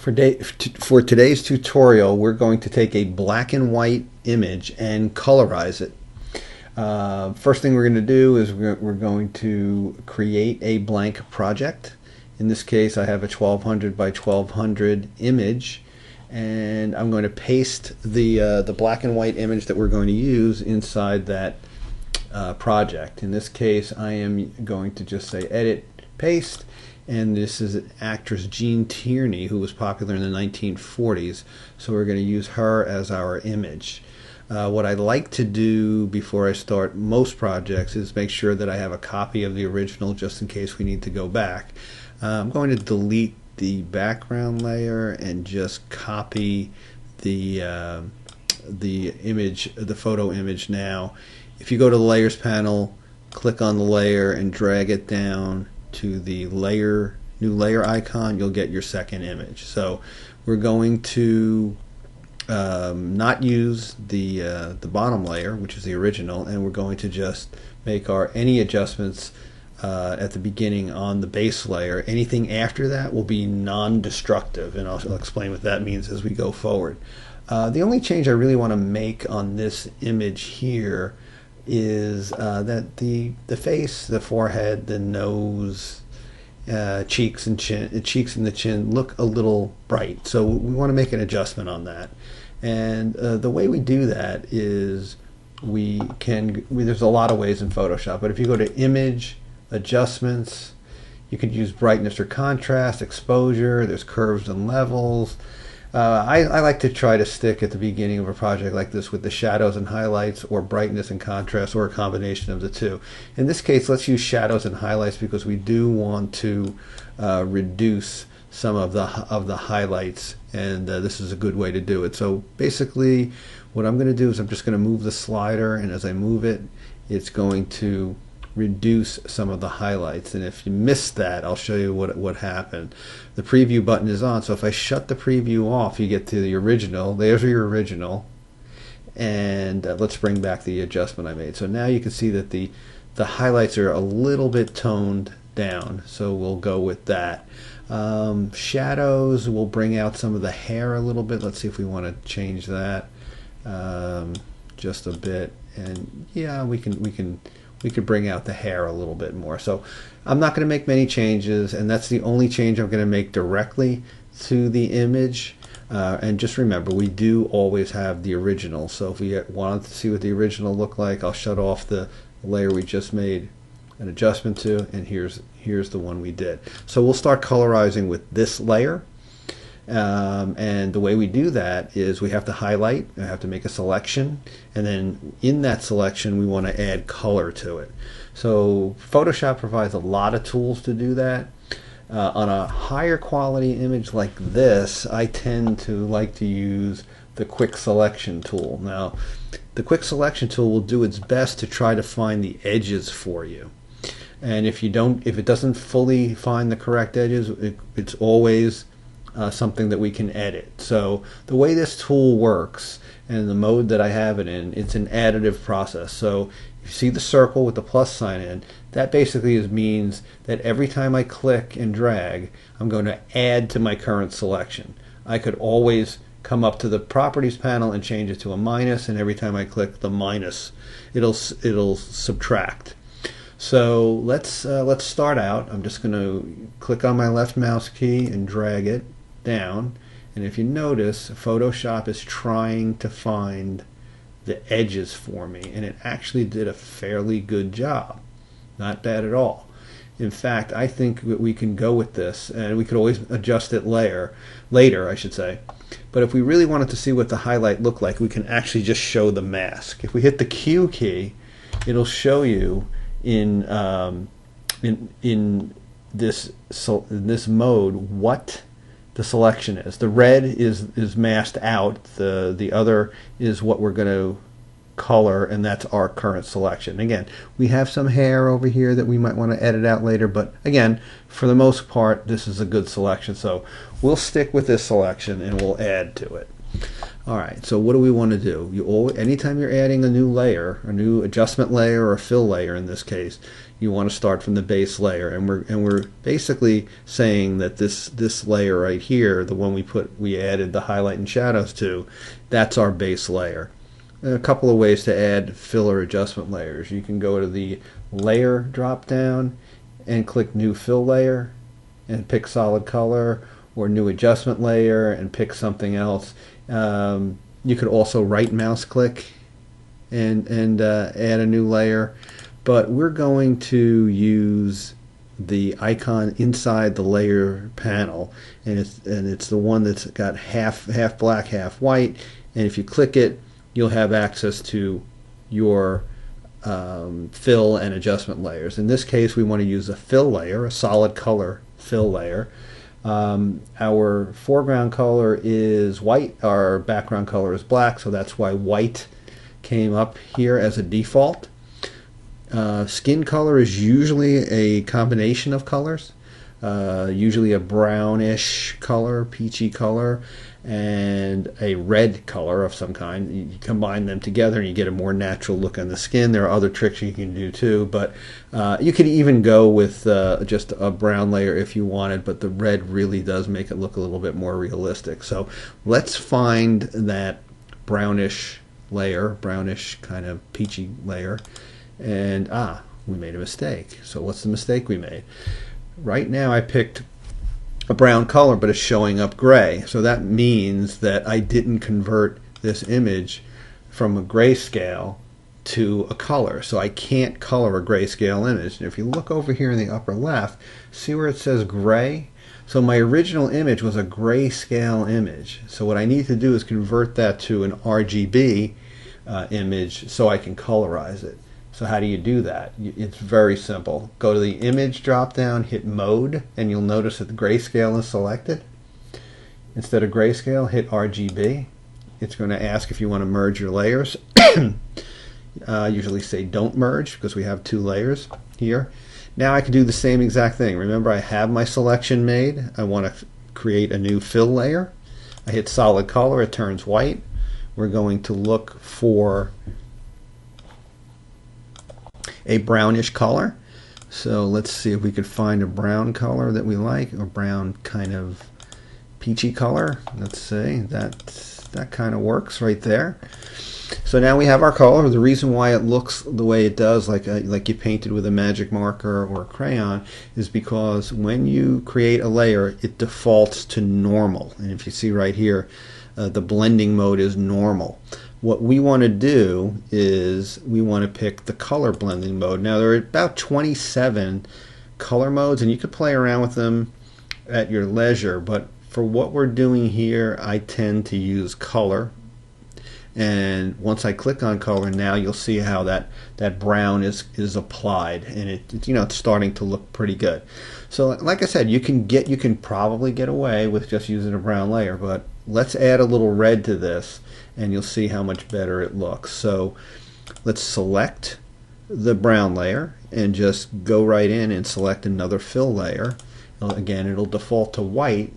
For today's tutorial, we're going to take a black and white image and colorize it. First thing we're going to do is we're going to create a blank project. In this case, I have a 1200 by 1200 image, and I'm going to paste the black and white image that we're going to use inside that project. In this case, I am going to just say edit, paste, and this is actress Jean Tierney, who was popular in the 1940s, so we're going to use her as our image. What I like to do before I start most projects is make sure that I have a copy of the original just in case we need to go back. I'm going to delete the background layer and just copy the image, the photo image now. If you go to the layers panel, click on the layer and drag it down to the new layer icon, you'll get your second image. So we're going to not use the bottom layer, which is the original, and we're going to just make any adjustments at the beginning on the base layer. Anything after that will be non-destructive, and I'll explain what that means as we go forward. The only change I really want to make on this image here is that the face, the forehead, the nose, cheeks and the chin look a little bright. So we want to make an adjustment on that. And the way we do that is there's a lot of ways in Photoshop, but if you go to Image, Adjustments, you could use brightness or contrast, exposure, there's curves and levels. I like to try to stick at the beginning of a project like this with the shadows and highlights, or brightness and contrast, or a combination of the two. In this case, let's use shadows and highlights because we do want to reduce some of the highlights, and this is a good way to do it. So basically what I'm going to do is I'm just going to move the slider, and as I move it, it's going to reduce some of the highlights. And if you missed that, I'll show you what happened. The preview button is on, so if I shut the preview off, you get to the original. There's your original, and let's bring back the adjustment I made. So now you can see that the highlights are a little bit toned down, so we'll go with that. Shadows will bring out some of the hair a little bit. Let's see if we want to change that just a bit, and yeah, we could bring out the hair a little bit more. So I'm not going to make many changes, and that's the only change I'm going to make directly to the image. And just remember, we do always have the original. So if we wanted to see what the original looked like, I'll shut off the layer we just made an adjustment to, and here's the one we did. So we'll start colorizing with this layer. And the way we do that is we have to highlight, we have to make a selection, and then in that selection we want to add color to it. So Photoshop provides a lot of tools to do that. On a higher quality image like this, I tend to like to use the quick selection tool. Now, the quick selection tool will do its best to try to find the edges for you. And if it doesn't fully find the correct edges, it's always something that we can edit. So the way this tool works, and the mode that I have it in, it's an additive process. So you see the circle with the plus sign in, that basically means that every time I click and drag, I'm going to add to my current selection. I could always come up to the properties panel and change it to a minus, and every time I click the minus, it'll subtract. So let's start out. I'm just going to click on my left mouse key and drag it down, and if you notice, Photoshop is trying to find the edges for me, and it actually did a fairly good job. Not bad at all. In fact, I think that we can go with this, and we could always adjust it later, I should say. But if we really wanted to see what the highlight looked like, we can actually just show the mask. If we hit the Q key, it'll show you in this mode what the selection is. The red is masked out. The other is what we're going to color, and that's our current selection. Again, we have some hair over here that we might want to edit out later, but again, for the most part, this is a good selection. So we'll stick with this selection and we'll add to it. Alright, so what do we want to do? Anytime you're adding a new layer, a new adjustment layer or a fill layer in this case, you want to start from the base layer, and we're basically saying that this layer right here, the one we added the highlight and shadows to, that's our base layer. And a couple of ways to add fill or adjustment layers. You can go to the layer drop down and click new fill layer and pick solid color, or new adjustment layer and pick something else. You could also right mouse click and add a new layer, but we're going to use the icon inside the layer panel, and it's the one that's got half black, half white, and if you click it, you'll have access to your fill and adjustment layers. In this case, we want to use a fill layer, a solid color fill layer. Our foreground color is white, our background color is black, so that's why white came up here as a default. Skin color is usually a combination of colors, usually a brownish color, peachy color, and a red color of some kind. You combine them together and you get a more natural look on the skin. There are other tricks you can do too, but you could even go with just a brown layer if you wanted, but the red really does make it look a little bit more realistic. So let's find that brownish layer, brownish kind of peachy layer, and we made a mistake. So what's the mistake we made? Right now I picked a brown color, but it's showing up gray. So that means that I didn't convert this image from a grayscale to a color. So I can't color a grayscale image. And if you look over here in the upper left, see where it says gray? So my original image was a grayscale image. So what I need to do is convert that to an RGB image so I can colorize it. So how do you do that? It's very simple. Go to the image drop down, hit mode, and you'll notice that the grayscale is selected. Instead of grayscale, hit RGB. It's going to ask if you want to merge your layers. Usually say don't merge because we have two layers here. Now I can do the same exact thing. Remember, I have my selection made. I want to create a new fill layer. I hit solid color, it turns white. We're going to look for a brownish color. So let's see if we could find a brown color that we like, or brown kind of peachy color. Let's say that kind of works right there. So now we have our color. The reason why it looks the way it does, like you painted with a magic marker or a crayon, is because when you create a layer, it defaults to normal. And if you see right here, the blending mode is normal. What we want to do is we want to pick the color blending mode. Now there are about 27 color modes, and you could play around with them at your leisure, but for what we're doing here, I tend to use color. And once I click on color, now you'll see how that brown is applied, and it's starting to look pretty good. So like I said, you can probably get away with just using a brown layer, but let's add a little red to this and you'll see how much better it looks. So let's select the brown layer and just go right in and select another fill layer. Again, it'll default to white,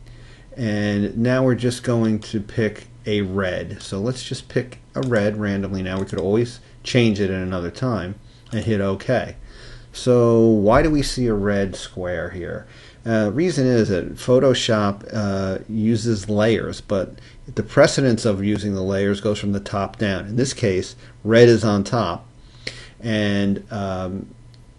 and now we're just going to pick a red. So let's just pick a red randomly now. We could always change it at another time, and hit OK. So why do we see a red square here? Reason is that Photoshop uses layers, but the precedence of using the layers goes from the top down. In this case, red is on top, and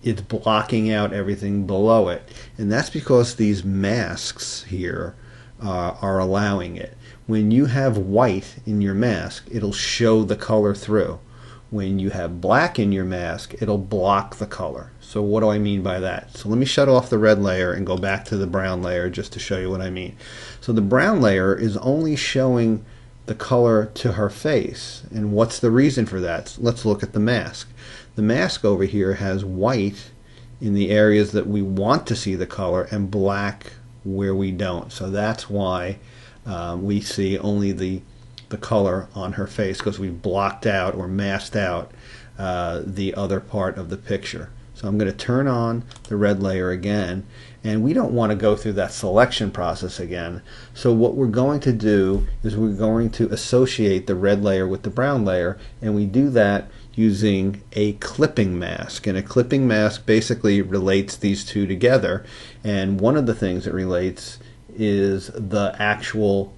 it's blocking out everything below it. And that's because these masks here are allowing it. When you have white in your mask, it'll show the color through. When you have black in your mask, it'll block the color. So what do I mean by that? So let me shut off the red layer and go back to the brown layer just to show you what I mean. So the brown layer is only showing the color to her face. And what's the reason for that? Let's look at the mask. The mask over here has white in the areas that we want to see the color and black where we don't. So that's why we see only the color on her face, because we've blocked out or masked out the other part of the picture. So I'm going to turn on the red layer again, and we don't want to go through that selection process again. So what we're going to do is we're going to associate the red layer with the brown layer, and we do that using a clipping mask. And a clipping mask basically relates these two together. And one of the things it relates is the actual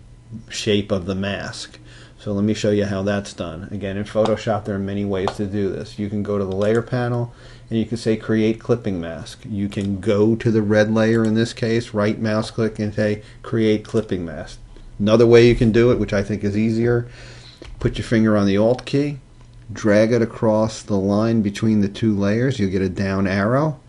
shape of the mask. So let me show you how that's done. Again, in Photoshop there are many ways to do this. You can go to the layer panel and you can say create clipping mask. You can go to the red layer, in this case, right mouse click and say create clipping mask. Another way you can do it, which I think is easier, put your finger on the Alt key, drag it across the line between the two layers. You'll get a down arrow,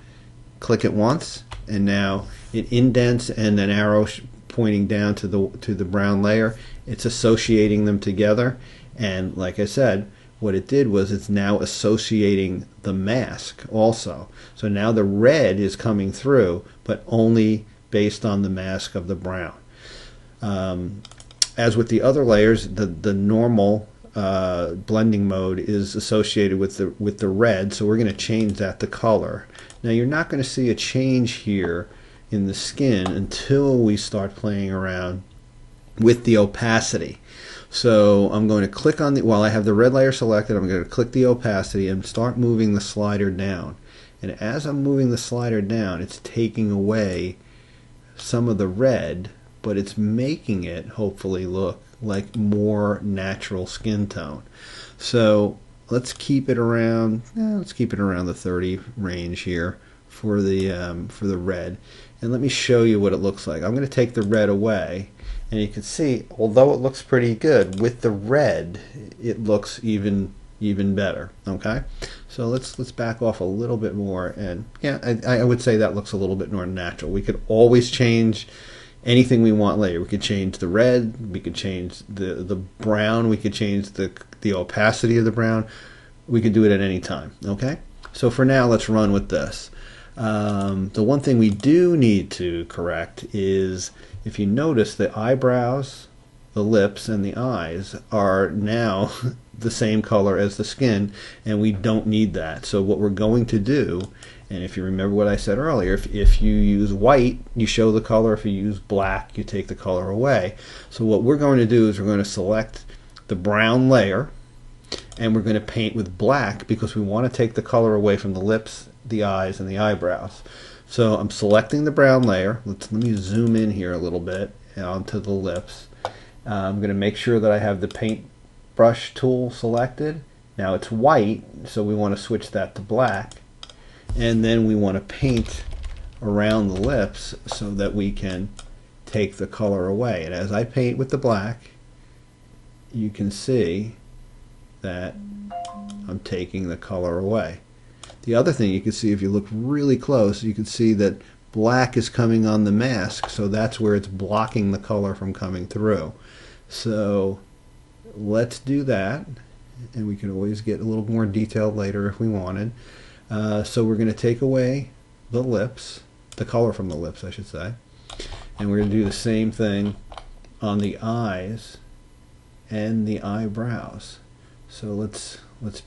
click it once, and now it indents and an arrow pointing down to the brown layer. It's associating them together, and like I said, what it did was it's now associating the mask also. So now the red is coming through, but only based on the mask of the brown. As with the other layers, the normal blending mode is associated with the red, so we're going to change that to color. Now you're not going to see a change here in the skin until we start playing around with the opacity. So I'm going to click on while I have the red layer selected, I'm going to click the opacity and start moving the slider down. And as I'm moving the slider down, it's taking away some of the red, but it's making it hopefully look like more natural skin tone. So let's keep it around the 30 range here for the red. And let me show you what it looks like. I'm going to take the red away, and you can see, although it looks pretty good, with the red it looks even better. Okay, so let's back off a little bit more, and yeah, I would say that looks a little bit more natural. We could always change anything we want later. We could change the red, we could change the brown, we could change the opacity of the brown. We could do it at any time. Okay, so for now let's run with this. The one thing we do need to correct is, if you notice, the eyebrows, the lips, and the eyes are now the same color as the skin, and we don't need that. So what we're going to do, and if you remember what I said earlier, if you use white, you show the color. If you use black, you take the color away. So what we're going to do is we're going to select the brown layer, and we're going to paint with black because we want to take the color away from the lips, the eyes, and the eyebrows. So I'm selecting the brown layer. Let me zoom in here a little bit onto the lips. I'm going to make sure that I have the paintbrush tool selected. Now it's white, so we want to switch that to black. And then we want to paint around the lips so that we can take the color away. And as I paint with the black, you can see that I'm taking the color away. The other thing you can see, if you look really close, you can see that black is coming on the mask, so that's where it's blocking the color from coming through. So let's do that, and we can always get a little more detailed later if we wanted. So we're going to take away the lips, the color from the lips I should say, and we're going to do the same thing on the eyes and the eyebrows. So let's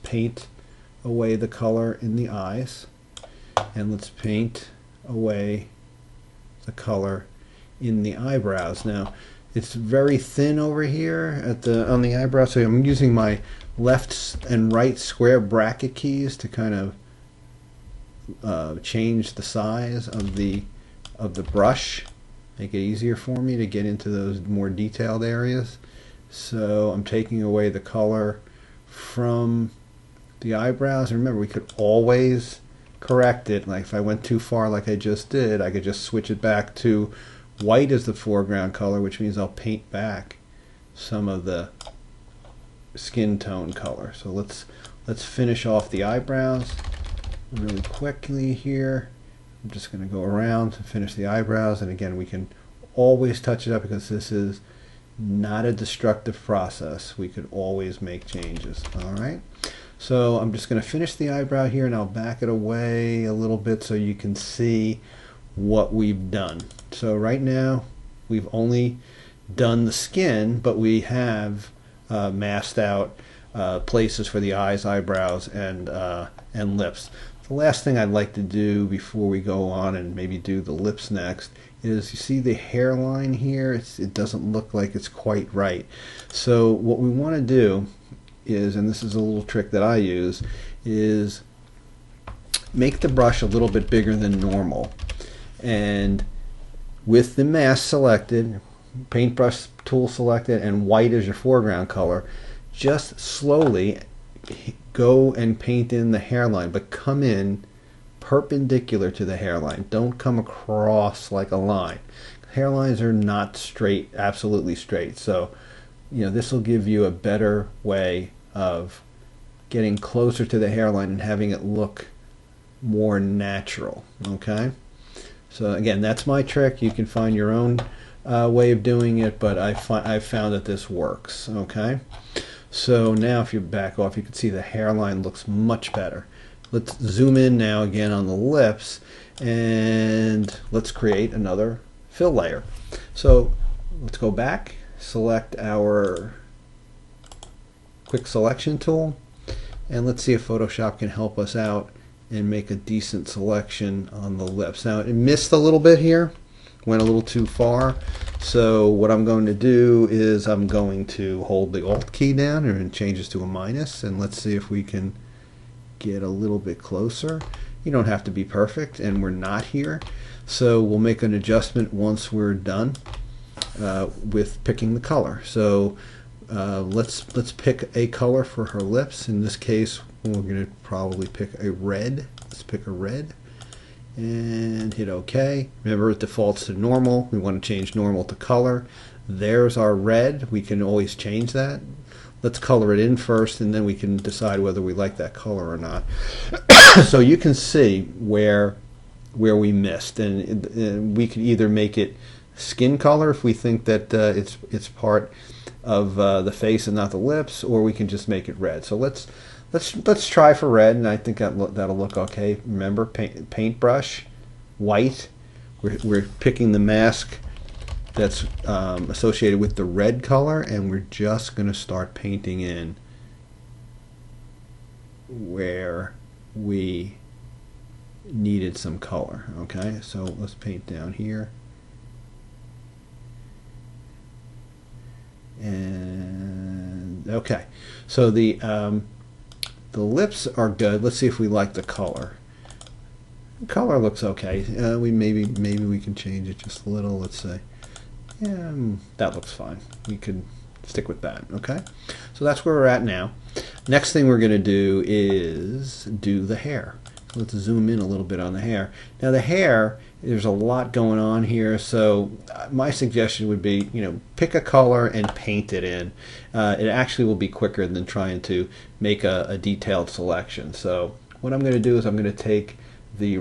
paint away the color in the eyes, and let's paint away the color in the eyebrows. Now it's very thin over here on the eyebrow, so I'm using my left and right square bracket keys to kind of change the size of the brush, make it easier for me to get into those more detailed areas. So I'm taking away the color from the eyebrows. And remember, we could always correct it. Like if I went too far like I just did, I could just switch it back to white as the foreground color, which means I'll paint back some of the skin tone color. So let's finish off the eyebrows really quickly here. I'm just going to go around to finish the eyebrows, and again, we can always touch it up because this is not a destructive process. We could always make changes. Alright, so I'm just going to finish the eyebrow here, and I'll back it away a little bit so you can see what we've done. So right now we've only done the skin, but we have masked out places for the eyes, eyebrows, and lips. The last thing I'd like to do before we go on and maybe do the lips next is, you see the hairline here? It doesn't look like it's quite right. So what we want to do is, and this is a little trick that I use, is make the brush a little bit bigger than normal. And with the mask selected, paintbrush tool selected, and white as your foreground color, just slowly go and paint in the hairline, but come in perpendicular to the hairline. Don't come across like a line. Hairlines are not straight, absolutely straight. So, this will give you a better way of getting closer to the hairline and having it look more natural. Okay? So again, that's my trick. You can find your own way of doing it, but I've found that this works. Okay? So now if you back off, you can see the hairline looks much better. Let's zoom in now again on the lips, and let's create another fill layer. So let's go back, select our quick selection tool, and let's see if Photoshop can help us out and make a decent selection on the lips. Now it missed a little bit here, went a little too far. So what I'm going to do is I'm going to hold the Alt key down and change this to a minus, and let's see if we can get a little bit closer. You don't have to be perfect, and we're not here. So we'll make an adjustment once we're done with picking the color. So let's pick a color for her lips. In this case, we're going to probably pick a red. Let's pick a red and hit OK. Remember, it defaults to normal. We want to change normal to color. There's our red. We can always change that. Let's color it in first, and then we can decide whether we like that color or not. So you can see where we missed, and we can either make it skin color if we think that it's part of the face and not the lips, or we can just make it red. So let's try for red, and I think that'll look okay. Remember, paintbrush, white. We're picking the mask that's associated with the red color, and we're just going to start painting in where we needed some color. Okay, so let's paint down here, and okay, so the lips are good. Let's see if we like the color. The color looks okay. Maybe we can change it just a little. Let's say, yeah, that looks fine. We could stick with that. Okay, so that's where we're at now. Next thing we're going to do is do the hair. Let's zoom in a little bit on the hair. Now the hair, there's a lot going on here, so my suggestion would be, pick a color and paint it in. It actually will be quicker than trying to make a detailed selection. So what I'm going to do is I'm going to take the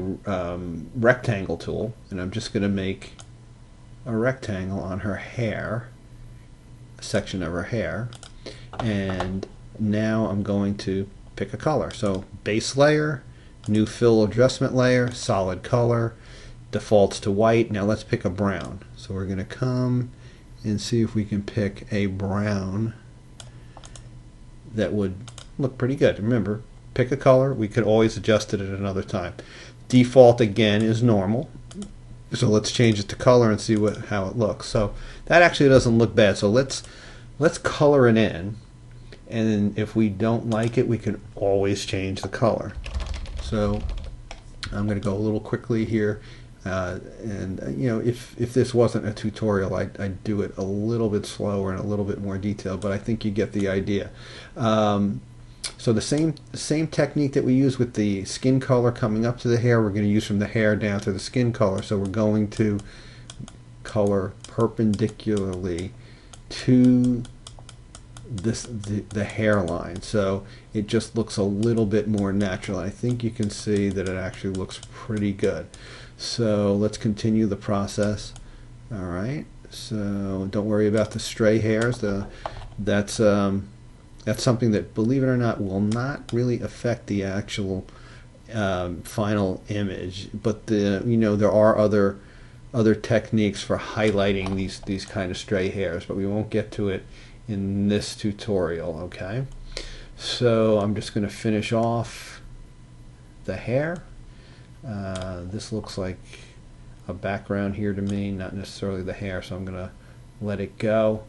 rectangle tool, and I'm just going to make a rectangle on her hair, a section of her hair, and now I'm going to pick a color. So base layer, new fill adjustment layer, solid color, defaults to white. Now let's pick a brown. So we're going to come and see if we can pick a brown that would look pretty good. Remember, pick a color. We could always adjust it at another time. Default again is normal. So let's change it to color and see how it looks. So that actually doesn't look bad. So let's color it in, and then if we don't like it, we can always change the color. So I'm going to go a little quickly here, and if this wasn't a tutorial, I'd do it a little bit slower and a little bit more detailed, but I think you get the idea. So the same technique that we use with the skin color coming up to the hair, we're going to use from the hair down to the skin color. So we're going to color perpendicularly to the hairline, so it just looks a little bit more natural. I think you can see that it actually looks pretty good. So let's continue the process. All right, so don't worry about the stray hairs. That's something that, believe it or not, will not really affect the actual final image, but there are other techniques for highlighting these kind of stray hairs, but we won't get to it in this tutorial. Okay, so I'm just going to finish off the hair. This looks like a background here to me, not necessarily the hair, so I'm going to let it go.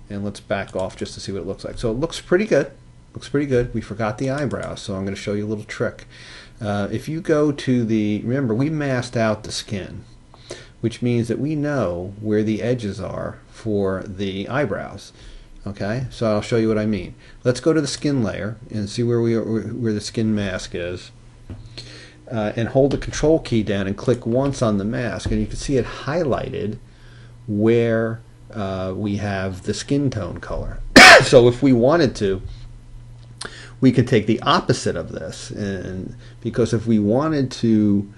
and let's back off just to see what it looks like. So it looks pretty good. Looks pretty good. We forgot the eyebrows, so I'm going to show you a little trick. If you go to remember we masked out the skin, which means that we know where the edges are for the eyebrows. Okay, so I'll show you what I mean. Let's go to the skin layer and see where the skin mask is. And hold the control key down and click once on the mask, and you can see it highlighted where we have the skin tone color. So if we wanted to, we could take the opposite of this, and because if we wanted to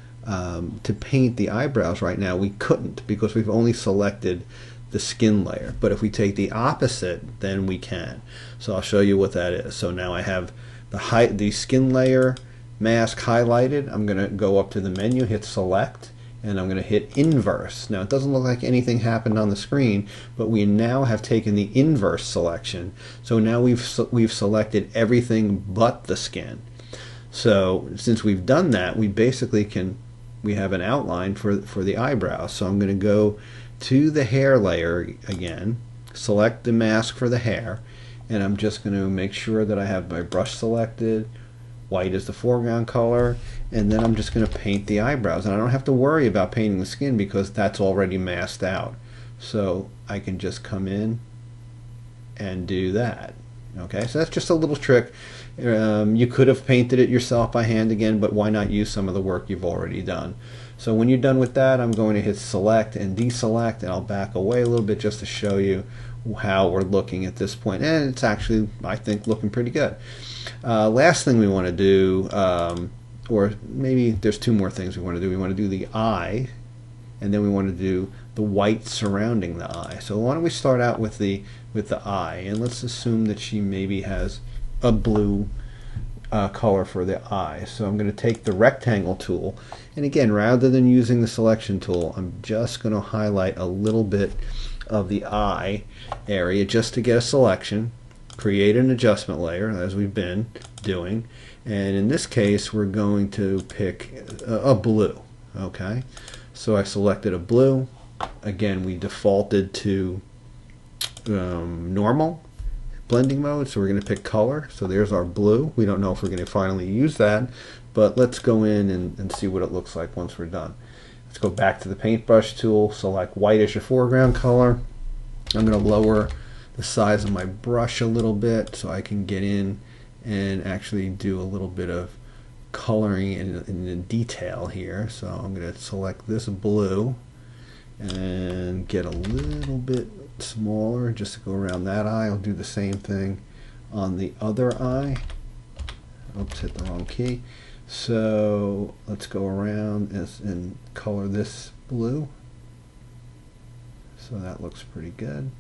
paint the eyebrows right now, we couldn't because we've only selected the skin layer. But if we take the opposite, then we can. So I'll show you what that is. So now I have the skin layer mask highlighted. I'm going to go up to the menu, hit select, and I'm going to hit inverse. Now it doesn't look like anything happened on the screen, but we now have taken the inverse selection. So now we've selected everything but the skin. So since we've done that, we basically we have an outline for the eyebrows. So I'm going to go to the hair layer again, select the mask for the hair, and I'm just going to make sure that I have my brush selected. White is the foreground color, and then I'm just going to paint the eyebrows, and I don't have to worry about painting the skin because that's already masked out. So I can just come in and do that. Okay, so that's just a little trick. You could have painted it yourself by hand again, but why not use some of the work you've already done? So when you're done with that, I'm going to hit select and deselect, and I'll back away a little bit just to show you how we're looking at this point. And it's actually, I think, looking pretty good. Last thing we want to do, or maybe there's two more things we want to do. We want to do the eye, and then we want to do the white surrounding the eye. So why don't we start out with the eye, and let's assume that she maybe has a blue color for the eye. So I'm going to take the rectangle tool, and again, rather than using the selection tool, I'm just going to highlight a little bit of the eye area just to get a selection, create an adjustment layer as we've been doing, and in this case we're going to pick a blue. Okay, so I selected a blue. Again, we defaulted to normal blending mode, so we're going to pick color. So there's our blue. We don't know if we're going to finally use that, but let's go in and see what it looks like once we're done. Let's go back to the paintbrush tool, select white as your foreground color. I'm going to lower the size of my brush a little bit so I can get in and actually do a little bit of coloring in the detail here. So I'm going to select this blue and get a little bit smaller just to go around that eye. I'll do the same thing on the other eye. Oops, hit the wrong key. So let's go around and color this blue. So that looks pretty good.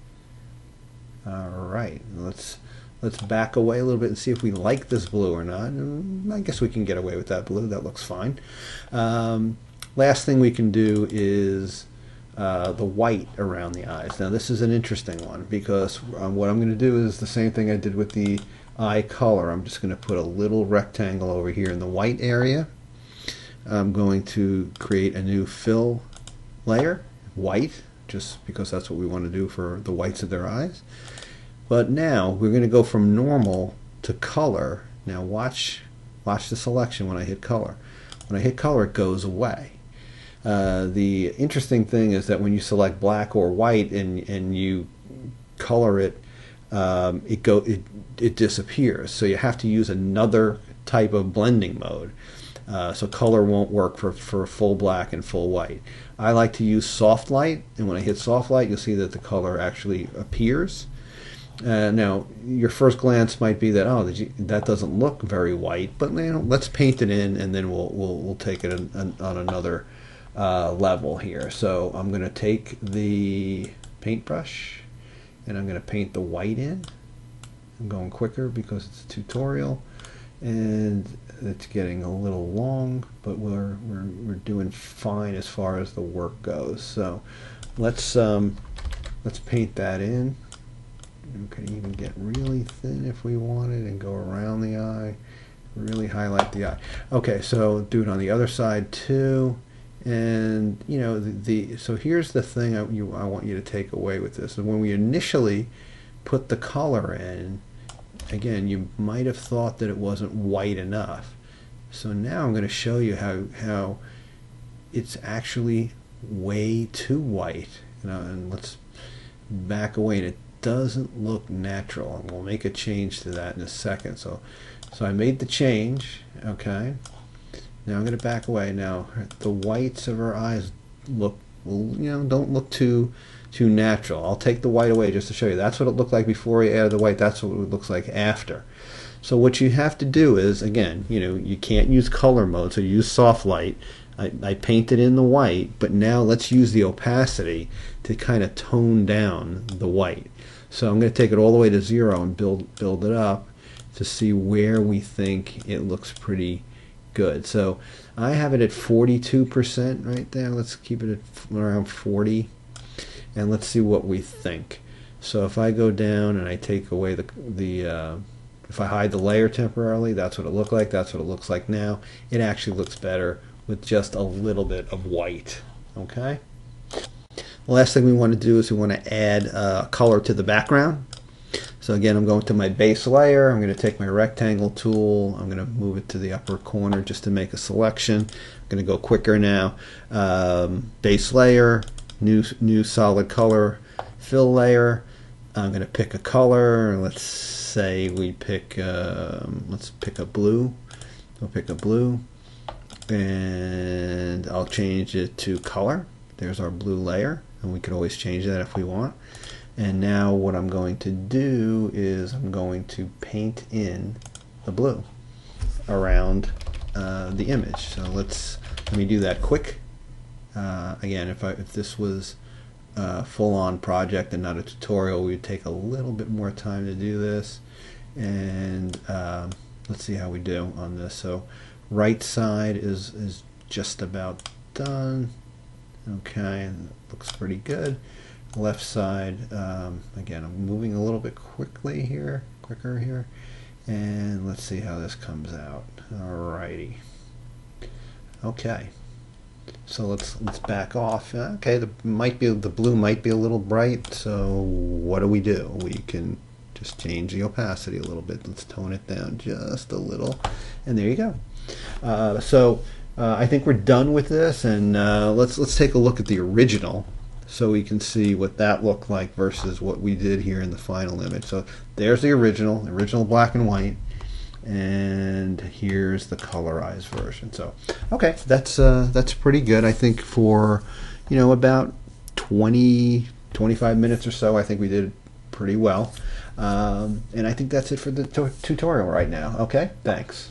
Alright, let's back away a little bit and see if we like this blue or not. I guess we can get away with that blue. That looks fine. Last thing we can do is the white around the eyes. Now this is an interesting one because what I'm going to do is the same thing I did with the eye color. I'm just going to put a little rectangle over here in the white area. I'm going to create a new fill layer, white, just because that's what we want to do for the whites of their eyes. But now we're going to go from normal to color. Now watch the selection when I hit color. When I hit color, it goes away. The interesting thing is that when you select black or white and you color it, it disappears. So you have to use another type of blending mode. So color won't work for full black and full white. I like to use soft light, and when I hit soft light, you'll see that the color actually appears. Now, your first glance might be that, oh, that doesn't look very white, but let's paint it in, and then we'll take it on another level here. So I'm going to take the paintbrush, and I'm going to paint the white in. I'm going quicker because it's a tutorial, and it's getting a little long, but we're doing fine as far as the work goes. So let's paint that in. We can even get really thin if we wanted and go around the eye, really highlight the eye. Okay, so do it on the other side too. And so here's the thing I want you to take away with this. And when we initially put the color in, again, you might have thought that it wasn't white enough. So now I'm going to show you how it's actually way too white. And let's back away. And it doesn't look natural. And we'll make a change to that in a second. So I made the change. Okay. Now I'm going to back away. Now the whites of our eyes look, don't look too natural. I'll take the white away just to show you. That's what it looked like before you added the white. That's what it looks like after. So what you have to do is, again, you can't use color mode, so you use soft light. I painted in the white, but now let's use the opacity to kind of tone down the white. So I'm going to take it all the way to 0 and build it up to see where we think it looks pretty good. So I have it at 42% right there. Let's keep it at around 40, and let's see what we think. So if I go down and I take away if I hide the layer temporarily, that's what it looked like. That's what it looks like now. It actually looks better with just a little bit of white. Okay. The last thing we want to do is we want to add color to the background. So again, I'm going to my base layer. I'm going to take my rectangle tool. I'm going to move it to the upper corner just to make a selection. I'm going to go quicker now. Base layer, new solid color, fill layer. I'm going to pick a color. Let's say we pick, let's pick a blue. We'll pick a blue, and I'll change it to color. There's our blue layer, and we could always change that if we want. And now what I'm going to do is I'm going to paint in the blue around the image. So let me do that quick. Again, if this was a full-on project and not a tutorial, we would take a little bit more time to do this. And let's see how we do on this. So right side is just about done. Okay, and it looks pretty good. Left side, again, I'm moving a little bit quicker here, and let's see how this comes out. Alrighty. Okay, so let's back off. Okay, the blue might be a little bright. So what do? We can just change the opacity a little bit. Let's tone it down just a little, and there you go. I think we're done with this, and let's take a look at the original, so we can see what that looked like versus what we did here in the final image. So there's the original black and white, and here's the colorized version. So okay, that's pretty good. I think for about 20-25 minutes or so, I think we did pretty well. And I think that's it for the tutorial right now. Okay, thanks.